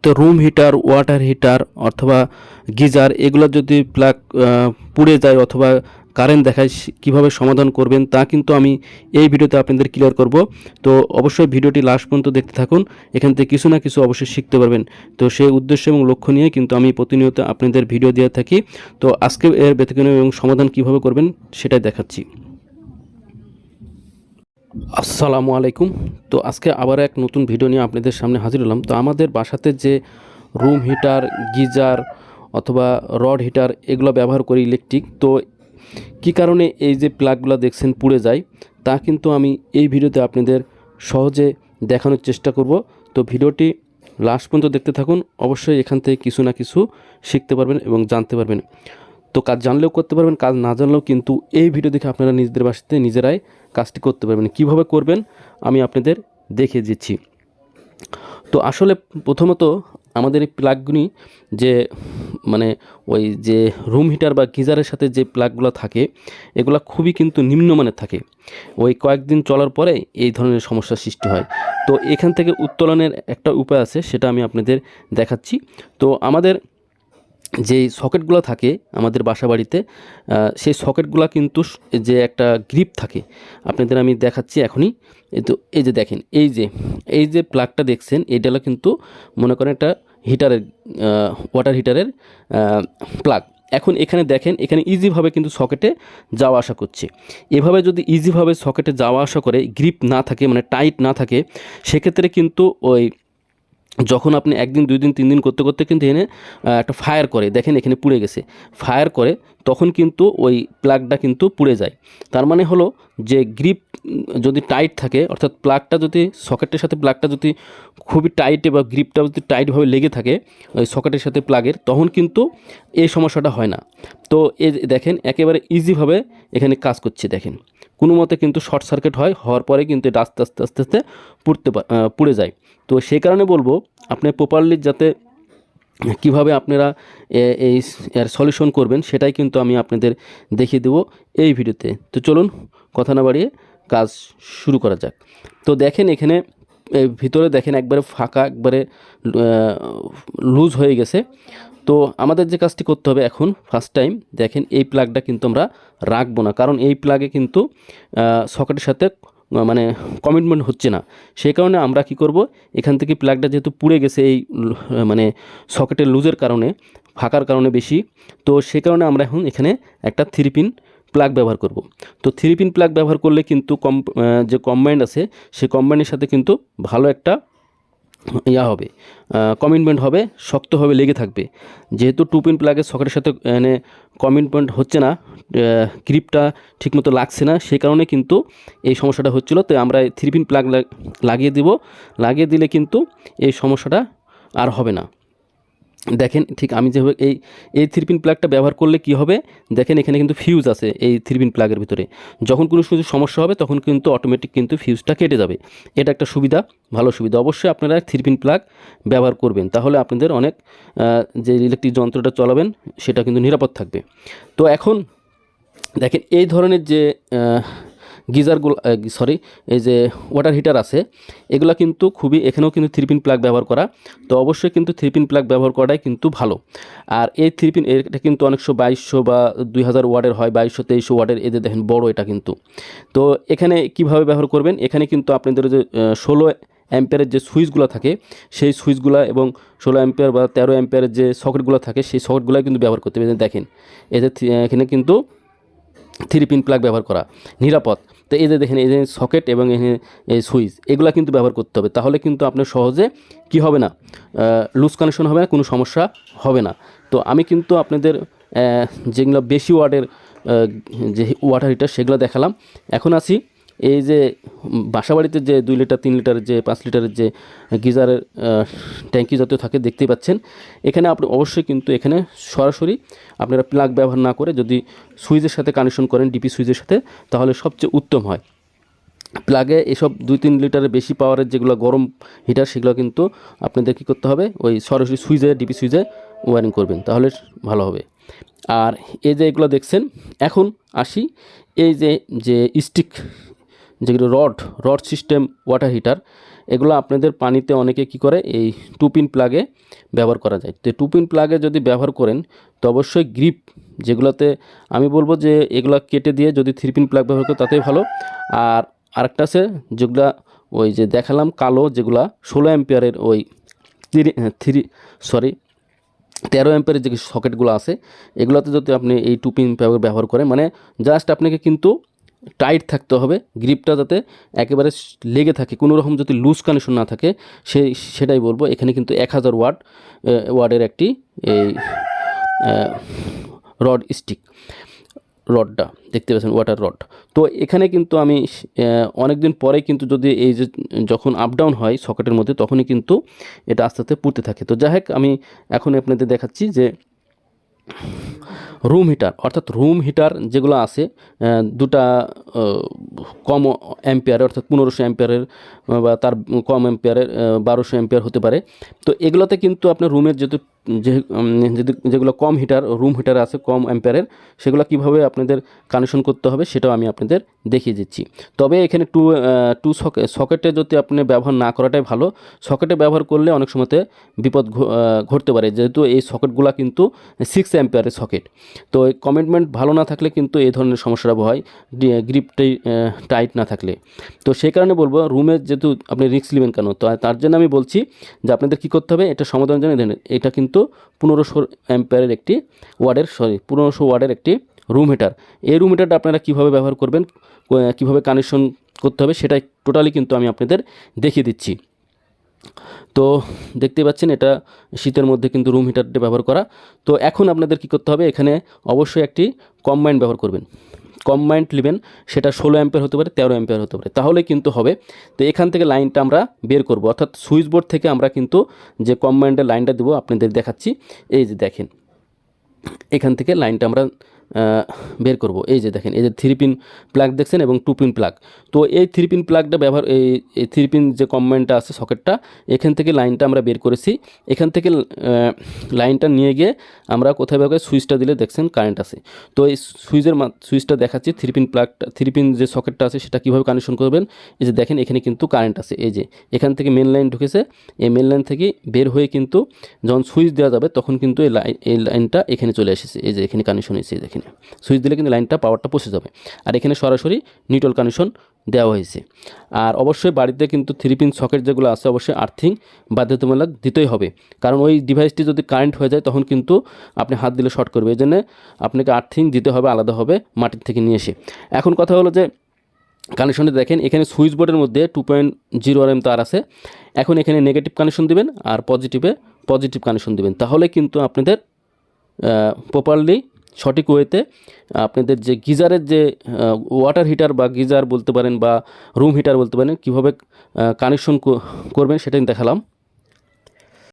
তো room heater, water heater অথবা geyser এগুলো যদি প্লাগ পুড়ে যায় অথবা কারেন্ট দেখায় কীভাবে সমাধান করবেন তা কিন্তু আমি এই ভিডিওতে আপনাদের ক্লিয়ার করব। তো অবশ্যই ভিডিওটি লাস্ট পর্যন্ত দেখতে থাকুন, এখান থেকে কিছু না কিছু অবশ্যই শিখতে পারবেন। তো সেই উদ্দেশ্য এবং লক্ষ্য নিয়ে কিন্তু আমি প্রতিনিয়ত আপনাদের ভিডিও দিয়ে থাকি। তো আজকে এর ব্যতিক্রম এবং সমাধান কীভাবে করবেন সেটাই দেখাচ্ছি। আসসালামু আলাইকুম। তো আজকে আবার এক নতুন ভিডিও নিয়ে আপনাদের সামনে হাজির হলাম। তো আমাদের বাসাতে যে রুম হিটার, গিজার অথবা রড হিটার এগুলো ব্যবহার করি ইলেকট্রিক, তো কী কারণে এই যে প্লাগগুলো দেখছেন পুড়ে যায় তা কিন্তু আমি এই ভিডিওতে আপনাদের সহজে দেখানোর চেষ্টা করব। তো ভিডিওটি লাস্ট পর্যন্ত দেখতে থাকুন, অবশ্যই এখান থেকে কিছু না কিছু শিখতে পারবেন এবং জানতে পারবেন। তো কাজ জানলেও করতে পারবেন, কাজ না জানলেও কিন্তু এই ভিডিও দেখে আপনারা নিজেদের বাসাতে নিজেরাই কাজটি করতে পারবেন। কিভাবে করবেন আমি আপনাদের দেখিয়ে দিচ্ছি। তো আসলে প্রথমত আমাদের এই প্লাগগুলি যে মানে ওই যে রুম হিটার বা গিজারের সাথে যে প্লাগগুলো থাকে এগুলো খুবই কিন্তু নিম্নমানের থাকে। ওই কয়েকদিন চলার পরে এই ধরনের সমস্যার সৃষ্টি হয়। তো এখান থেকে উত্তোলনের একটা উপায় আছে, সেটা আমি আপনাদের দেখাচ্ছি। তো আমাদের যেই সকেটগুলো থাকে আমাদের বাসা বাড়িতে, সেই সকেটগুলো কিন্তু যে একটা গ্রিপ থাকে, আপনাদের আমি দেখাচ্ছি এখনই। তো এই যে দেখেন, এই যে প্লাগটা দেখছেন এইটা কিন্তু মনে করেন একটা হিটারের, ওয়াটার হিটারের প্লাগ। এখন এখানে দেখেন, এখানে ইজিভাবে কিন্তু সকেটে যাওয়া আসা করছে। এভাবে যদি ইজিভাবে সকেটে যাওয়া আসা করে, গ্রিপ না থাকে মানে টাইট না থাকে, সেক্ষেত্রে কিন্তু ওই যখন আপনি একদিন, 2 দিন, 3 দিন করতে করতে কিন্তু এনে একটা ফায়ার করে, দেখেন এখানে পুড়ে গেছে, ফায়ার করে তখন কিন্তু ওই প্লাগটা কিন্তু পুড়ে যায়। তার মানে হলো যে গ্রিপ যদি টাইট থাকে, অর্থাৎ প্লাগটা যদি সকেটের সাথে প্লাগটা যদি খুবই টাইট বা গ্রিপটা যদি টাইটভাবে লেগে থাকে ওই সকেটের সাথে প্লাগের, তখন কিন্তু এই সমস্যাটা হয় না। তো এই দেখেন একেবারে ইজিভাবে এখানে কাজ করছে, দেখেন কোনো মতে কিন্তু শর্ট সার্কিট হওয়ার পরে কিন্তু এটা আস্তে আস্তে আস্তে আস্তে পুড়ে যায়। তো সেই কারণে বলবো আপনি প্রপারলি যাতে কিভাবে আপনারা এই এর সলিউশন করবেন সেটাই কিন্তু আমি আপনাদের দেখিয়ে দেবো এই ভিডিওতে। তো চলুন কথা না বাড়িয়ে কাজ শুরু করা যাক। তো দেখেন এখানে ভিতরে দেখেন একবারে ফাঁকা, একবারে লুজ হয়ে গেছে। তো আমাদের যে কাজটি করতে হবে এখন, ফার্স্ট টাইম দেখেন এই প্লাগটা কিন্তু আমরা রাখবো না, কারণ এই প্লাগে কিন্তু সকেটের সাথে মানে কমিটমেন্ট হচ্ছে না। সেই কারণে আমরা কি করব, এখান থেকে প্লাগটা যেহেতু পুড়ে গেছে এই মানে সকেটের লুজের কারণে, ফাঁকার কারণে বেশি, তো সে কারণে আমরা এখন এখানে একটা 3 পিন প্লাগ ব্যবহার করব। তো 3 পিন প্লাগ ব্যবহার করলে কিন্তু যে কম্বাইন্ড আছে সেই কম্বাইন্ডের সাথে কিন্তু ভালো একটা হবে, কমিটমেন্ট হবে, শক্তভাবে লেগে থাকবে। যেহেতু 2 পিন প্লাগের সকেটের সাথে মানে কমিটমেন্ট হচ্ছে না, গ্রিপটা ঠিকমতো লাগছে না, সেই কারণে কিন্তু এই সমস্যাটা হচ্ছিল। তো আমরা 3 পিন প্লাগ লাগিয়ে দিব, লাগিয়ে দিলে কিন্তু এই সমস্যাটা আর হবে না। দেখেন ঠিক আমি যেভাবে এই 3 পিন প্লাগটা ব্যবহার করলে কি হবে, দেখেন এখানে কিন্তু ফিউজ আছে এই 3 পিন প্লাগের ভিতরে। যখন কোনো সমস্যা হবে তখন কিন্তু অটোমেটিক কিন্তু ফিউজটা কেটে যাবে। এটা একটা সুবিধা, ভালো সুবিধা। অবশ্যই আপনারা 3 পিন প্লাগ ব্যবহার করবেন, তাহলে আপনাদের অনেক যে ইলেকট্রিক যন্ত্রটা চালাবেন সেটা কিন্তু নিরাপদ থাকবে। তো এখন দেখেন এই ধরনের যে গিজারগুলো, এই যে ওয়াটার হিটার আছে, এগুলো কিন্তু খুবই, এখানেও কিন্তু 3 পিন প্লাগ ব্যবহার করা। তো অবশ্যই কিন্তু 3 পিন প্লাগ ব্যবহার করাটাই কিন্তু ভালো। আর এই 3 পিন এটা কিন্তু অনেকশো 2200 বা 2000 ওয়াটের হয়, 2200 2300 ওয়াটের, এদের দেখেন বড় এটা কিন্তু। তো এখানে কিভাবে ব্যবহার করবেন, এখানে কিন্তু আপনাদের যে 16 অ্যাম্পিয়ারের যে সুইচগুলো থাকে সেই সুইচগুলো এবং 16 অ্যাম্পিয়ার বা 13 অ্যাম্পিয়ারের যে সকেটগুলো থাকে সেই সকেটগুলো কিন্তু ব্যবহার করতে হবে। দেখেন এদের এখানে কিন্তু 3 পিন প্লাগ ব্যবহার করা নিরাপদ। তো এই যে দেখেন এই যে সকেট এবং এই সুইচ এগুলো কিন্তু ব্যবহার করতে হবে, তাহলে কিন্তু আপনার সহজে কি হবে না, লুজ কানেকশন হবে না, কোনো সমস্যা হবে না। তো আমি কিন্তু আপনাদের যেগুলো বেশি ওয়াটের যে ওয়াটার হিটার সেগুলো দেখালাম। এখন আসি এই যে বাসাবাড়িতে যে 2 লিটার 3 লিটারের যে 5 লিটারের যে গিজারের ট্যাঙ্কি জাতীয় থাকে দেখতেই পাচ্ছেন। এখানে আপনি অবশ্যই কিন্তু এখানে সরাসরি আপনারা প্লাগ ব্যবহার না করে যদি সুইচের সাথে কানেকশন করেন, ডিপি সুইচের সাথে, তাহলে সবচেয়ে উত্তম হয়। প্লাগে এসব 2-3 লিটারের বেশি পাওয়ারের যেগুলো গরম হিটার সেগুলো কিন্তু আপনাদের কী করতে হবে, ওই সরাসরি সুইচে, ডিপি সুইচে ওয়্যারিং করবেন, তাহলে ভালো হবে। আর এই যে এগুলো দেখছেন, এখন আসি এই যে স্টিক যেগুলো রড সিস্টেম ওয়াটার হিটার, এগুলো আপনাদের পানিতে অনেকে কি করে এই 2 পিন প্লাগে ব্যবহার করা যায়। তো 2 পিন প্লাগে যদি ব্যবহার করেন তো অবশ্যই গ্রিপ যেগুলোতে আমি বলবো যে এগুলো কেটে দিয়ে যদি 3 পিন প্লাগ ব্যবহার করে তাতেই ভালো। আর আরেকটা আছে যেগুলা ওই যে দেখালাম কালো, যেগুলা 16 অ্যাম্পিয়ারের ওই 13 অ্যাম্পিয়ারের যে সকেটগুলো আছে, এগুলোতে যদি আপনি এই 2 পিন প্লাগ ব্যবহার করেন, মানে জাস্ট আপনাকে কিন্তু টাইট থাকতে হবে, গ্রিপটা যাতে একেবারে লেগে থাকে, কোনো রকম যদি লুজ কানেকশন না থাকে, সেটাই বলবো। এখানে কিন্তু 1000 ওয়াটের একটি এই রড স্টিক, রডটা দেখতে পাচ্ছেন ওয়াটার রড। তো এখানে কিন্তু আমি অনেক দিন পরে কিন্তু যদি এই যে যখন আপ ডাউন হয় সকেটের মধ্যে, তখনই কিন্তু এটা আস্তে আস্তে পুড়তে থাকে। তো যাই হোক, আমি এখন আপনাদের দেখাচ্ছি যে রুম হিটার, অর্থাৎ রুম হিটার যেগুলো আছে দুটা কম অ্যাম্পিয়ারের, অর্থাৎ 1500 অ্যাম্পিয়ারের বা তার কম অ্যাম্পিয়ারের 1200 অ্যাম্পিয়ার হতে পারে। তো এগুলোতে কিন্তু আপনার রুমের যেগুলো কম হিটার, রুম হিটার আছে কম অ্যাম্পিয়ারের, সেগুলো কীভাবে আপনাদের কানেকশন করতে হবে সেটাও আমি আপনাদের দেখিয়ে দিচ্ছি। তবে এখানে সকেটে যদি আপনি ব্যবহার না করাটাই ভালো। সকেটে ব্যবহার করলে অনেক সময়তে বিপদ ঘটতে পারে, যেহেতু এই সকেটগুলো কিন্তু 6 অ্যাম্পিয়ারের সকেট। তো এই কমিটমেন্ট ভালো না থাকলে কিন্তু এই ধরনের সমস্যাটা হয়, গ্রিপটাই টাইট না থাকলে। তো সেই কারণে বলবো, রুমে যেহেতু আপনি রিস্ক নেবেন কেন, তো তার জন্য আমি বলছি যে আপনাদের কী করতে হবে, এটা সমাধানের জন্য দেন। এটা কিন্তু 1500 অ্যাম্পিয়ারের একটি 1500 ওয়াটের একটি রুম হিটার। এই রুম হিটারটা আপনারা কীভাবে ব্যবহার করবেন, কীভাবে কানেকশন করতে হবে, সেটাই টোটালি কিন্তু আমি আপনাদের দেখিয়ে দিচ্ছি। তো দেখতে পাচ্ছেন এটা শীতের মধ্যে কিন্তু রুম হিটারটা ব্যবহার করা। তো এখন আপনাদের কি করতে হবে, এখানে অবশ্যই একটি কম্বাইন্ড ব্যবহার করবেন। কম্বাইন্ড নেবেন, সেটা 16 অ্যাম্পিয়ার হতে পারে, 13 অ্যাম্পিয়ার হতে পারে, তাহলে কিন্তু হবে। তো এখান থেকে লাইনটা আমরা বের করব, অর্থাৎ সুইচ বোর্ড থেকে আমরা কিন্তু যে কম্বাইন্ডের লাইনটা দেবো আপনাদের দেখাচ্ছি। এই যে দেখেন, এখান থেকে লাইনটা আমরা বের করব। এই যে দেখেন, এই যে 3 পিন প্লাগ দেখছেন এবং 2 পিন প্লাগ। তো এই 3 পিন প্লাগটা ব্যবহার, এই 3 পিন যে কম্বাইন্ডটা আছে সকেটটা, এখান থেকে লাইনটা আমরা বের করেছি। এখান থেকে লাইনটা নিয়ে গিয়ে আমরা কোথায় ব্যবহার, সুইচটা দিলে দেখছেন কারেন্ট আছে। তো এই সুইচটা দেখাচ্ছি, 3 পিন প্লাগটা, 3 পিন যে সকেটটা আছে সেটা কীভাবে কানেকশন করবেন। এই যে দেখেন, এখানে কিন্তু কারেন্ট আছে। এই যে এখান থেকে মেন লাইন ঢুকেছে, এই মেন লাইন থেকে বের হয়ে কিন্তু যখন সুইচ দেওয়া যাবে তখন কিন্তু এই লাইনটা এখানে চলে এসেছে। এই যে এখানে কানেকশন হয়েছে, দেখেন সুইচ দিলে কিন্তু লাইনটা পাওয়ারটা পৌঁছে যাবে। আর এখানে সরাসরি নিউট্রাল কানেকশন দেওয়া হয়েছে। আর অবশ্যই বাড়িতে কিন্তু 3 পিন সকেট যেগুলো আছে অবশ্যই আর্থিং বাধ্যতামূলক দিতেই হবে, কারণ ওই ডিভাইসটি যদি কারেন্ট হয়ে যায় তখন কিন্তু আপনি হাত দিলে শর্ট করবে। এই জন্য আপনাকে আর্থিং দিতে হবে আলাদাভাবে মাটির থেকে নিয়ে এসে। এখন কথা হলো যে কানেকশনটা দেখেন, এখানে সুইচ বোর্ডের মধ্যে 2.0 mm তার আছে। এখন এখানে নেগেটিভ কানেকশন দিবেন আর পজিটিভ কানেকশন দিবেন, তাহলে কিন্তু আপনাদের প্রপারলি সঠিক ওয়েতে আপনাদের যে গিজারের যে ওয়াটার হিটার বা গিজার বলতে পারেন বা রুম হিটার বলতে পারেন, কীভাবে কানেকশন করবেন সেটাই দেখালাম।